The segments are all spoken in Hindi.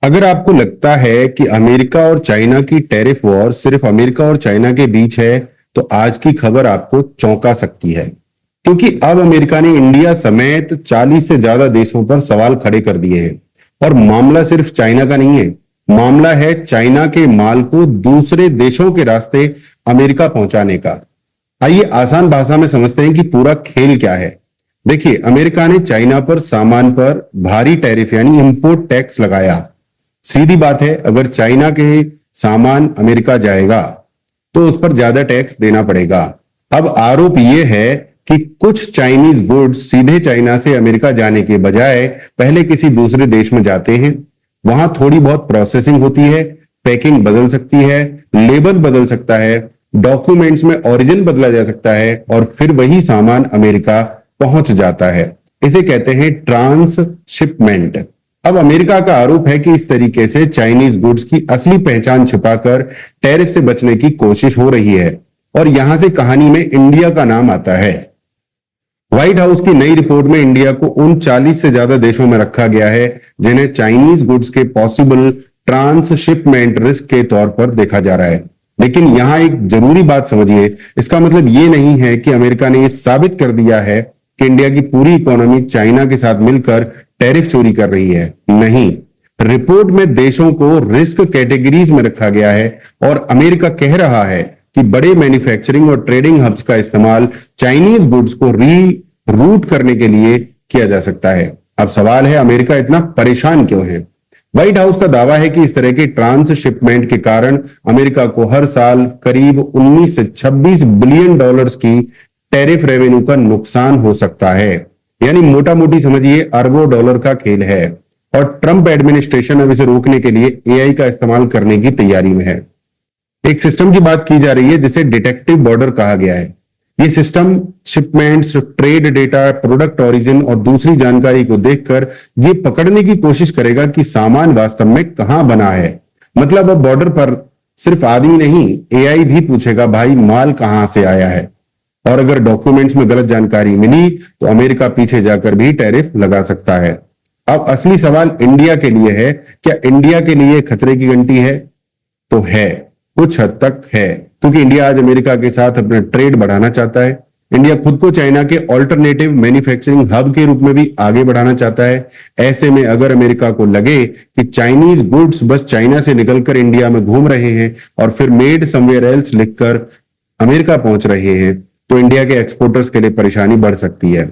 अगर आपको लगता है कि अमेरिका और चाइना की टैरिफ वॉर सिर्फ अमेरिका और चाइना के बीच है, तो आज की खबर आपको चौंका सकती है। क्योंकि अब अमेरिका ने इंडिया समेत 40 से ज्यादा देशों पर सवाल खड़े कर दिए हैं। और मामला सिर्फ चाइना का नहीं है, मामला है चाइना के माल को दूसरे देशों के रास्ते अमेरिका पहुंचाने का। आइए आसान भाषा में समझते हैं कि पूरा खेल क्या है। देखिए, अमेरिका ने चाइना पर सामान पर भारी टैरिफ यानी इंपोर्ट टैक्स लगाया। सीधी बात है, अगर चाइना के सामान अमेरिका जाएगा तो उस पर ज्यादा टैक्स देना पड़ेगा। अब आरोप यह है कि कुछ चाइनीज गुड्स सीधे चाइना से अमेरिका जाने के बजाय पहले किसी दूसरे देश में जाते हैं। वहां थोड़ी बहुत प्रोसेसिंग होती है, पैकिंग बदल सकती है, लेबल बदल सकता है, डॉक्यूमेंट्स में ओरिजिन बदला जा सकता है और फिर वही सामान अमेरिका पहुंच जाता है। इसे कहते हैं ट्रांसशिपमेंट। अब अमेरिका का आरोप है कि इस तरीके से चाइनीज गुड्स की असली पहचान छिपाकर टैरिफ से बचने की कोशिश हो रही है। और यहां से कहानी में इंडिया का नाम आता है। व्हाइट हाउस की नई रिपोर्ट में इंडिया को उन 40 से ज्यादा देशों में रखा गया है जिन्हें चाइनीज गुड्स के पॉसिबल ट्रांसशिपमेंट रिस्क के तौर पर देखा जा रहा है। लेकिन यहां एक जरूरी बात समझिए, इसका मतलब यह नहीं है कि अमेरिका ने यह साबित कर दिया है कि इंडिया की पूरी इकोनॉमी चाइना के साथ मिलकर टैरिफ चोरी कर रही है। नहीं, रिपोर्ट में देशों को रिस्क कैटेगरीज में रखा गया है और अमेरिका कह रहा है कि बड़े मैन्युफैक्चरिंग और ट्रेडिंग हब्स का इस्तेमाल चाइनीज गुड्स को री रूट करने के लिए किया जा सकता है। अब सवाल है, अमेरिका इतना परेशान क्यों है? व्हाइट हाउस का दावा है कि इस तरह के ट्रांसशिपमेंट के कारण अमेरिका को हर साल करीब 19 से 26 बिलियन डॉलर्स की टैरिफ रेवेन्यू का नुकसान हो सकता है। यानी मोटा मोटी समझिए, अरबों डॉलर का खेल है। और ट्रंप एडमिनिस्ट्रेशन अब इसे रोकने के लिए एआई का इस्तेमाल करने की तैयारी में है। एक सिस्टम की बात की जा रही है जिसे डिटेक्टिव बॉर्डर कहा गया है। यह system shipments, trade data, product origin और दूसरी जानकारी को देखकर यह पकड़ने की कोशिश करेगा कि सामान वास्तव में कहां बना है। मतलब अब बॉर्डर पर सिर्फ आदमी नहीं, एआई भी पूछेगा, भाई माल कहां से आया है। और अगर डॉक्यूमेंट्स में गलत जानकारी मिली तो अमेरिका पीछे जाकर भी टैरिफ लगा सकता है। अब असली सवाल इंडिया के लिए है, क्या इंडिया के लिए खतरे की घंटी है? तो है, कुछ हद तक है, क्योंकि इंडिया आज अमेरिका के साथ अपना ट्रेड बढ़ाना चाहता है। इंडिया खुद को चाइना के ऑल्टरनेटिव मैन्युफैक्चरिंग हब के रूप में भी आगे बढ़ाना चाहता है। ऐसे में अगर अमेरिका को लगे कि चाइनीज गुड्स बस चाइना से निकलकर इंडिया में घूम रहे हैं और फिर मेड समवेयर एल्स लिखकर अमेरिका पहुंच रहे हैं, तो इंडिया के एक्सपोर्टर्स के लिए परेशानी बढ़ सकती है।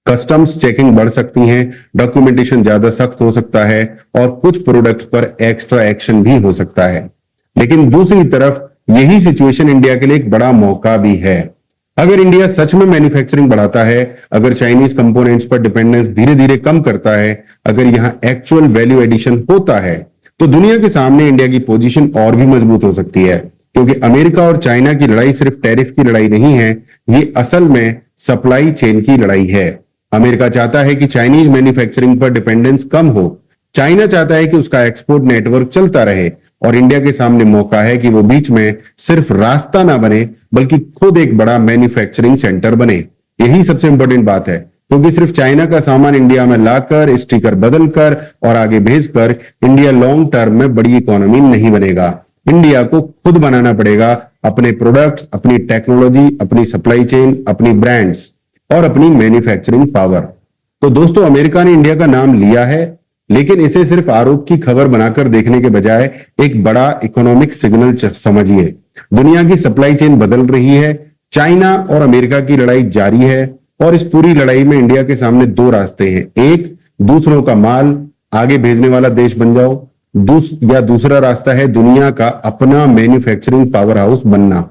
कस्टम्स चेकिंग बढ़ सकती है, डॉक्यूमेंटेशन ज्यादा सख्त हो सकता है और कुछ प्रोडक्ट्स पर एक्स्ट्रा एक्शन भी हो सकता है। लेकिन दूसरी तरफ यही सिचुएशन इंडिया के लिए एक बड़ा मौका भी है। अगर इंडिया सच में मैन्युफैक्चरिंग बढ़ाता है, अगर चाइनीज कंपोनेंट्स पर डिपेंडेंस धीरे धीरे कम करता है, अगर यहां एक्चुअल वैल्यू एडिशन होता है, तो दुनिया के सामने इंडिया की पोजीशन और भी मजबूत हो सकती है। क्योंकि अमेरिका और चाइना की लड़ाई सिर्फ टैरिफ की लड़ाई नहीं है, ये असल में सप्लाई चेन की लड़ाई है। अमेरिका चाहता है कि चाइनीज मैन्युफैक्चरिंग पर डिपेंडेंस कम हो, चाइना चाहता है कि उसका एक्सपोर्ट नेटवर्क चलता रहे, और इंडिया के सामने मौका है कि वो बीच में सिर्फ रास्ता ना बने बल्कि खुद एक बड़ा मैन्युफैक्चरिंग सेंटर बने। यही सबसे इंपॉर्टेंट बात है, क्योंकि सिर्फ चाइना का सामान इंडिया में लाकर, स्टिकर बदलकर और आगे भेजकर इंडिया लॉन्ग टर्म में बड़ी इकोनॉमी नहीं बनेगा। इंडिया को खुद बनाना पड़ेगा अपने प्रोडक्ट्स, अपनी टेक्नोलॉजी, अपनी सप्लाई चेन, अपनी ब्रांड्स और अपनी मैन्युफैक्चरिंग पावर। तो दोस्तों, अमेरिका ने इंडिया का नाम लिया है, लेकिन इसे सिर्फ आरोप की खबर बनाकर देखने के बजाय एक बड़ा इकोनॉमिक सिग्नल समझिए। दुनिया की सप्लाई चेन बदल रही है, चाइना और अमेरिका की लड़ाई जारी है और इस पूरी लड़ाई में इंडिया के सामने दो रास्ते हैं। एक, दूसरों का माल आगे भेजने वाला देश बन जाओ, दूसरा रास्ता है दुनिया का अपना मैन्युफैक्चरिंग पावर हाउस बनना।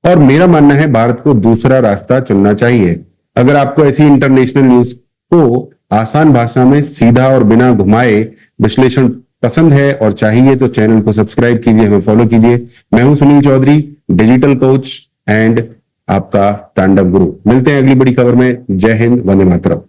और मेरा मानना है भारत को दूसरा रास्ता चुनना चाहिए। अगर आपको ऐसी इंटरनेशनल न्यूज को आसान भाषा में सीधा और बिना घुमाए विश्लेषण पसंद है और चाहिए, तो चैनल को सब्सक्राइब कीजिए, हमें फॉलो कीजिए। मैं हूं Sunil Chaudhary, digital coach and आपका तांडव गुरु। मिलते हैं अगली बड़ी खबर में। जय हिंद, वंदे मातरम।